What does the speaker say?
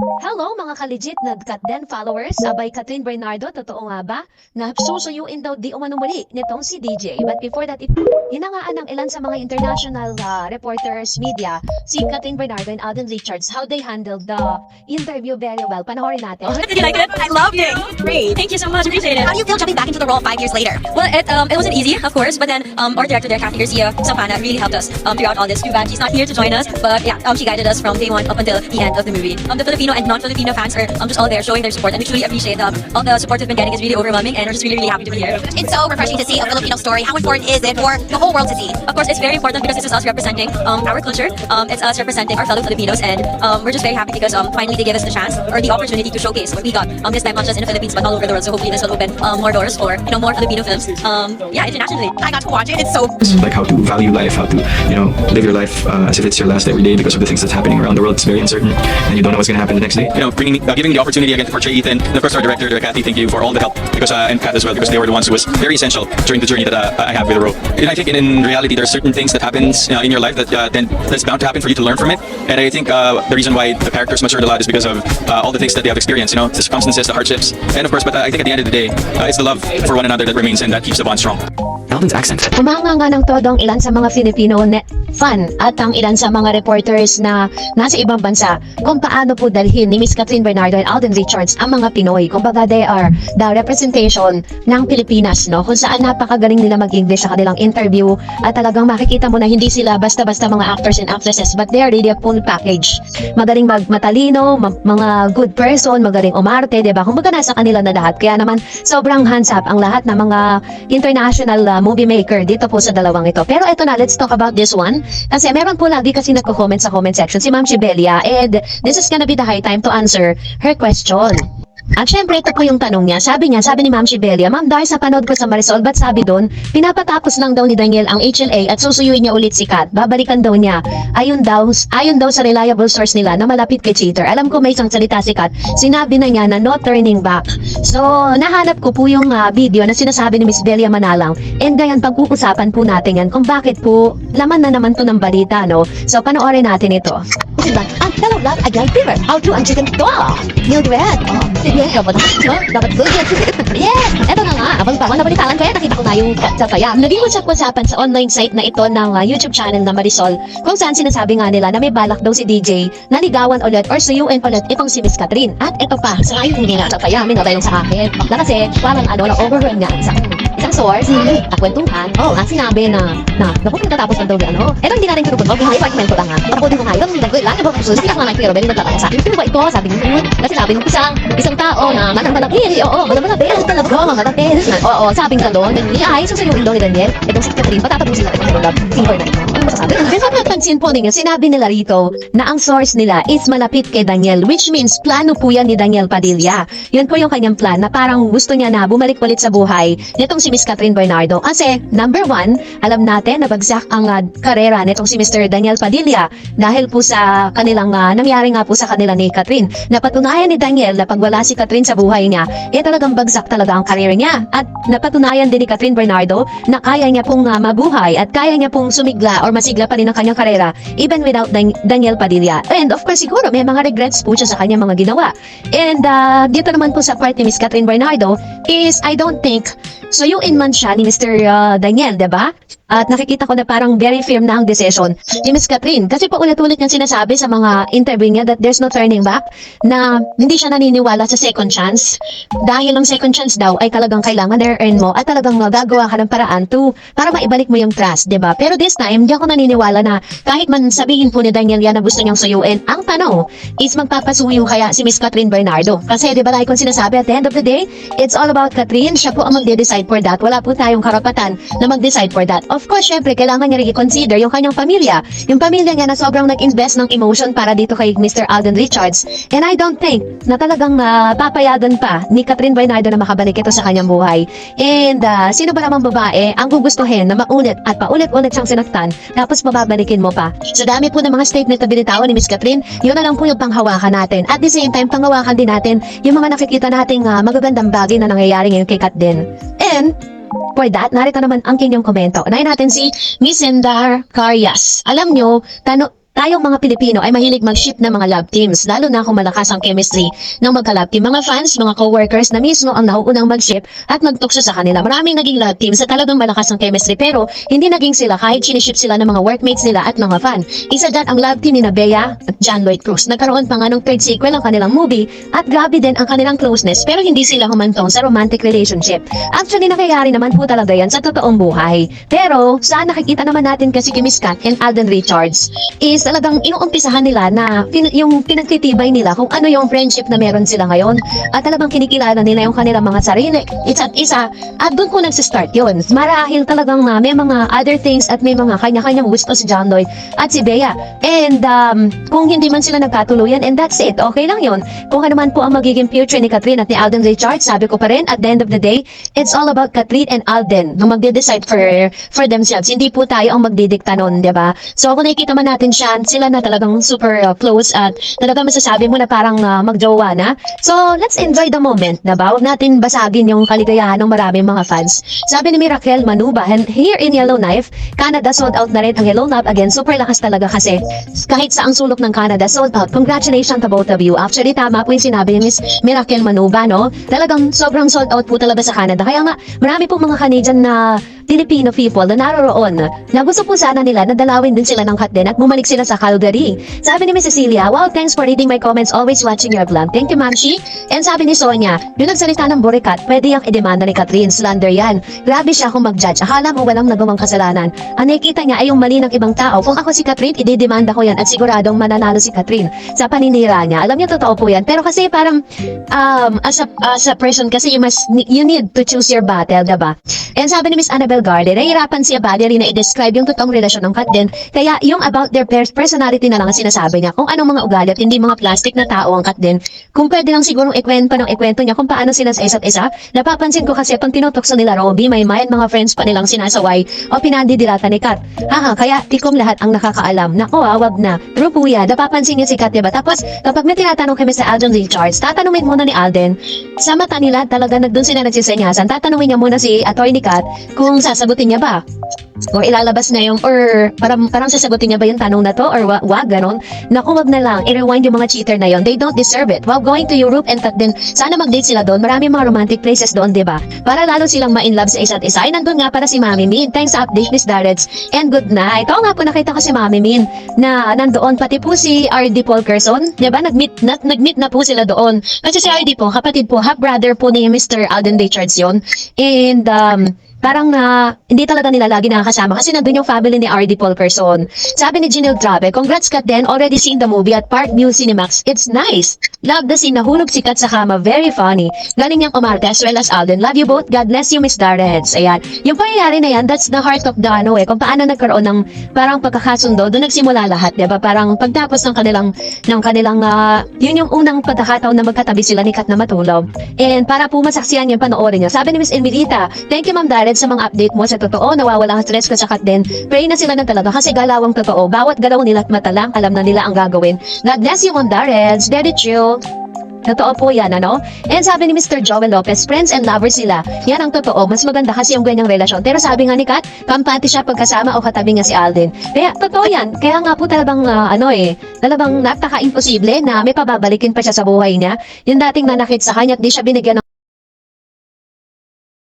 Hello mga ka-legit na Katden followers, abay Catherine Bernardo, totoo nga ba? Na susuyuin daw di umano muli nitong si DJ. But before that, hinangaan ng ilan sa mga international reporters, media, si Catherine Bernardo and Alden Richards, how they handled the interview very well. Panoorin natin. Did you like it? I loved it. Great. Thank you so much. Appreciate it. How do you feel jumping back into the role 5 years later? Well, it wasn't easy, of course, but then our director there, Kathy Garcia Sampana, really helped us throughout all this. Too bad she's not here to join us, but yeah, she guided us from day one up until the end of the movie. The Filipino and non-Filipino fans are just all there showing their support, and we truly appreciate all the support we've been getting. Is really overwhelming, and we're just really, really happy to be here. It's so refreshing to see a Filipino story. How important is it for the whole world to see? Of course, it's very important because this is us representing our culture. It's us representing our fellow Filipinos, and we're just very happy because finally they give us the chance or the opportunity to showcase what we got. This time not just in the Philippines but all over the world. So hopefully this will open more doors for more Filipino films. Yeah, internationally. I got to watch it. It's so like how to value life, how to live your life as if it's your last every day, because of the things that's happening around the world. It's very uncertain, and you don't know what's going to happen the next day. Giving me the opportunity again to portray Ethan, and of course our director Kathy, thank you for all the help, because and Kat as well, because they were the ones who was very essential during the journey that I have with the role. And I think in reality there are certain things that happens in your life that that's bound to happen for you to learn from it. And I think the reason why the characters matured a lot is because of all the things that they have experienced, the circumstances, the hardships, and of course, but I think at the end of the day, it's the love for one another that remains, and that keeps the bond strong. Alden's accent. Umanga nga ng todo ang ilan sa mga Filipino fan at ang ilan sa mga reporters na nasa ibang bansa kung paano po dalhin ni Miss Catherine Bernardo and Alden Richards ang mga Pinoy. Kumbaga they are the representation ng Pilipinas, kung saan napakagaling nila mag-English sa kanilang interview at talagang makikita mo na hindi sila basta-basta mga actors and actresses, but they are really a full package. Magaling matalino, mga good person, magaling umarte, diba? Kumbaga nasa kanila na lahat. Kaya naman sobrang hands up ang lahat ng mga international movie maker dito po sa dalawang ito. Pero eto na, let's talk about this one. Kasi meron po lagi kasi nagko-comment sa comment section si Ma'am Shibelia, and this is gonna be the high time to answer her question. At syempre, ito po yung tanong niya. Sabi ni Ma'am Shibelia, Ma'am, dahil sa panood ko sa Marisol, ba't sabi doon, pinapatapos lang daw ni Daniel ang HLA at susuyuin niya ulit si Kat. Babalikan daw niya. Ayon daw sa reliable source nila na malapit kay cheater. Alam ko may isang salita si Kat. Sinabi na niya na no turning back. So, nahanap ko po yung video na sinasabi ni Miss Belia Manalang. And ngayon, pag-uusapan po natin yan kung bakit po laman na naman to ng balita, no? So, panoorin natin ito. Hello, love, I got fever. How to ang chicken to? Mildred. Sige, dapat good. Yes! Eto na nga, abang pa, nabalitaan kaya nakita ko nga yung kaya. Naging usap-usapan sa online site na ito ng YouTube channel na Marisol, kung saan sinasabi nga nila na may balak daw si DJ na ligawan ulit or suyuin ulit itong si Miss Catherine. At ito pa, sa ngayon hindi nga kaya minatayon sa akin. Na kasi, parang na-overwhelm nga sa isang source, kwentuhan, ang sinabi na naku, natatapos ng daw eto hindi natin kinukunog, yung apartment ko lang ha. Makakodin ko nga, yung nagwil lang, yung susunod, hindi lang naman pero nagtataka sa akin, pero ba ito, sabi ko yun, kasi sabi ng isang tao na matang malaki, malapit, sabi nga doon, ay, susuyuin daw ni Daniel, itong si Catherine, patatapusin natin ang love singer na ito. Ano masasabi? Kasi napansin po ninyo, sinabi nila rito na ang source nila is malapit kay Daniel, which means plano po yan ni Daniel Padilla. Yun po yung kanyang plan na parang gusto niya na bumalik ulit sa buhay nitong si Miss Catherine Bernardo. Kasi, number one, alam natin na bagsak ang karera nitong si Mr. Daniel Padilla dahil po sa kanilang nangyari nga po sa kanila ni Catherine. Napatunayan ni Daniel na pag wala si Catherine sa buhay niya, talagang bagsak talaga ang karera niya. At napatunayan din ni Catherine Bernardo na kaya niya pong mabuhay at kaya niya pong sumigla or masigla pa rin ang kanyang karera even without Daniel Padilla. And of course, siguro may mga regrets po siya sa kanyang mga ginawa. And dito naman po sa part ni Miss Catherine Bernardo is I don't think suyuin man siya ni Mr. Daniel, diba? At nakikita ko na parang very firm na ang decision ni Miss Catherine. Kasi paulit-ulit niyang sinasabi sa mga interview niya that there's no turning back, na hindi siya naniniwala sa second chance. Dahil ang second chance daw ay talagang kailangan na-earn mo at talagang magagawa ka ng paraan para maibalik mo yung trust, diba? Pero this time, di ako naniniwala na kahit man sabihin po ni Daniel yan na gusto niyang suyuin, ang tanong is magpapasuyo kaya si Miss Catherine Bernardo. Kasi diba like kung sinasabi at the end of the day, it's all about Catherine. Siya po ang magde-decide for that. Wala po tayong karapatan na mag-decide for that. Of course, syempre, kailangan niya i-consider yung kanyang pamilya. Yung pamilya niya na sobrang nag-invest ng emotion para dito kay Mr. Alden Richards. And I don't think na talagang papayagan pa ni Catherine Bernardo na makabalik ito sa kanyang buhay. And sino ba namang babae ang gugustuhin na maulit at paulit-ulit siyang sinaktan tapos mababalikin mo pa? Sa dami po ng mga statement na binitawan ni Miss Catherine, yun na lang po yung panghawakan natin. At the same time, panghawakan din natin yung mga nakikita nating magagandang bagay na nangyayari ngayon kay Kat din. And for that, narito naman ang kanyang komento. Unahin natin si Miss Endar Carias. Alam nyo, tayong mga Pilipino ay mahilig mag-ship ng mga love teams, lalo na kung malakas ang chemistry ng magka-love team. Mga fans, mga co-workers na mismo ang nauunang mag-ship at magtukso sa kanila. Maraming naging love teams na talagang malakas ang chemistry pero hindi naging sila kahit siniship sila ng mga workmates nila at mga fan. Isa dyan ang love team ni Bea at John Lloyd Cruz. Nagkaroon pa nga ng third sequel ang kanilang movie at grabe din ang kanilang closeness pero hindi sila humantong sa romantic relationship. Actually, nakayari naman po talaga yan sa totoong buhay. Pero saan nakikita naman natin kasi kay Miss Kat and Alden Richards is talagang inuumpisahan nila na yung pinagtitibay nila kung ano yung friendship na meron sila ngayon at talagang kinikilala nila yung kanilang mga sarili isa't isa at doon po nagsistart yun. Marahil talagang may mga other things at may mga kanya-kanyang gusto si John Lloyd at si Bea and kung hindi man sila nagkatuluyan and that's it, okay lang yun. Kung ano man po ang magiging future ni Catherine at ni Alden Richards, sabi ko pa rin at the end of the day, it's all about Catherine and Alden na magde-decide for themselves. Hindi po tayo ang magdidikta nun, diba? So kung nakikita man natin siya, sila na talagang super close at talagang masasabi mo na parang magjowa na. So, let's enjoy the moment, diba? Huwag natin basagin yung kaligayahan ng maraming mga fans. Sabi ni Miracle Manuba, and here in Yellowknife, Canada sold out na rin ang Yellowknife. Again, super lakas talaga kasi kahit sa ang sulok ng Canada sold out. Congratulations to both of you. Actually, tama po yung sinabi ni Miss Miracle Manuba, no? Talagang sobrang sold out po talaga sa Canada. Kaya nga, marami pong mga Canadian na Filipino people na naroroon na gusto po sana nila na dalawin din sila ng Katden at bumalik sila sa Calgary. Sabi ni Miss Cecilia, wow, thanks for reading my comments, always watching your vlog. Thank you, Ma'am Shi. And sabi ni Sonia, yung nagsalita ng burikat, pwede yung idemanda ni Catherine, slander yan. Grabe siya kung mag-judge. Akala mo walang nagawang kasalanan. Ang nakikita niya ay yung mali ng ibang tao. Kung ako si Catherine, ididemanda ko yan at siguradong mananalo si Catherine sa paninira niya. Alam niya, totoo po yan. Pero kasi parang, as a person kasi you need to choose your battle, diba? And sabi ni Miss Annabel Garden, nahihirapan si Valerie na i-describe yung totoong relasyon ng Katden. Kaya yung about their personality na lang ang sinasabi niya. Kung anong mga ugali at hindi mga plastic na tao ang Katden. Kung pwede lang sigurong ikwento niya kung paano sila sa isa't isa. Napapansin ko kasi pag tinutokso nila Robby, may mga friends pa nilang sinasaway o pinandidilata ni Kat. Kaya tikom lahat ang nakakaalam. Nako, wag na. True po yan. Napapansin niya si Kat, diba? Tapos, kapag may tinatanong kami sa Alden Richards, tatanungin muna ni Alden. Sa mata nila, talaga doon sila nagsisenyasan. Tatanungin niya muna si Atty. Kat kung sasagutin niya ba o ilalabas na yung or parang sasagutin niya ba yung tanong na to or wag ganon. Naku, wag na lang i-rewind yung mga cheater na yon. They don't deserve it. While going to Europe and then sana mag-date sila doon. Marami mga romantic places doon, diba? Para lalo silang ma-in-love sa isa't isa. Ay, nandun nga para si Mami Min. Thanks sa update, Miss Darrets. And good night. Oo nga po, nakita ko si Mami Min na nandoon. Pati po si R.D. Polkerson, diba? Nag-meet na po sila doon. Kasi si R.D. po, kapatid po, half-brother po ni Mr. Alden Richards yon. And parang hindi talaga nila lagi nakakasama kasi nandun yung family ni R.D. Polkerson. Sabi ni Ginil Grabe, congrats Kat Den, already seen the movie at Parkview Cinemax. It's nice. Love the scene, nahulog si Kat sa kama, very funny. Galing niyang umarte as well as Alden. Love you both, God bless you, Miss Darrets. Ayan. Yung pangyayari na yan, that's the heart of the kung paano nagkaroon ng parang pagkakasundo, doon nagsimula lahat, diba? Parang pagtapos ng kanilang yun yung unang pagkakataon na magkatabi sila ni Kat na matulog. And para po masaksiyan yung panoorin niya. Sabi ni Miss Emilita, thank you Ma'am Darrets sa mga update mo sa totoo, nawawala ang stress ko sa Kat Den. Pray na sila ng talaga kasi galawang totoo. Bawat galaw nila at mata lang, alam na nila ang gagawin. God bless you, Ma'am Darrets. Very true. Totoo po yan, ano? And sabi ni Mr. Joel Lopez, friends and lovers sila. Yan ang totoo. Mas maganda kasi yung ganyang relasyon. Pero sabi nga ni Kat, kampante siya pagkasama o katabi nga si Alden. Kaya, totoo yan. Kaya nga po talagang, talagang napaka-imposible na may pababalikin pa siya sa buhay niya. Yung dating nanakit sa kanya at di siya binigyan ng